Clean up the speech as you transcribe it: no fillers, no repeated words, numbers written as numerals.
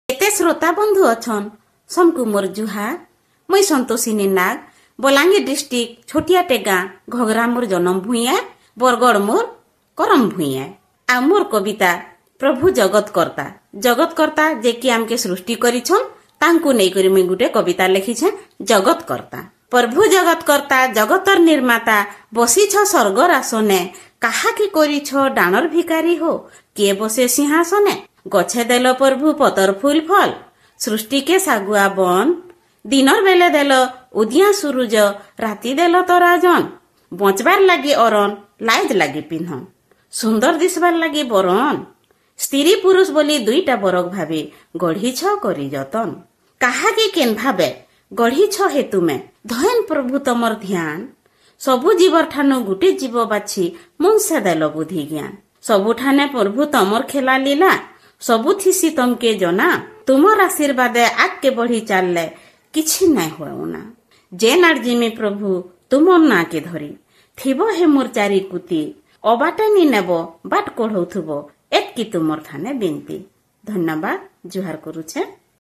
एते श्रोता बंधु अछन समकु मोर जुहार मुई संतोषिनी नाग बलांगीर डिस्ट्रिक्ट छोटिया टेगा घोगरा मोर जन्म भूइया बरगड़ मोर करम भूइया आ मोर कविता प्रभु जगतकर्ता जे कि आमके सृष्टि करिछन तांकु नै करी मुई गुटे कविता लिखिछे जगतकर्ता। प्रभु जगतकर्ता जगतर निर्माता बसीछ स्वर्गर आसने काहा की करिछ डाणर भिकारी हो किए बसे सिंहासने गछे देल प्रभु पतर फूल फल सृष्टि के सागुआ बन दिनर बेले देल उदिया सूरज राति देल तरा जन बचबार लागी अरन लाइज लागी पिन्हन सुंदर दिसबार लागी बरन स्त्री पुरुष बोली दुईटा बरक भावे गढ़ीछ करी जतन काहा की केन भावे गढ़ीछ हे तुमे धयन प्रभु तमर ध्यान सबु जीवर ठानु गुटे जीव बाछी मुंसे देल बुद्धि ज्ञान सबुठाने प्रभु तमर खेला लीला सबु थिसी तमके जना तुमर आशीर्वादे आगे बढ़ी चलले किछि नाय होउना जे नार्जिमी प्रभु तुमर ना के धरी थिबो हे मोर चारि कुती अबाटनी नेबो बाट कोढ़ौथुबो एतकी तुमर थाने बिनती। धन्यवाद जुहार करूछे।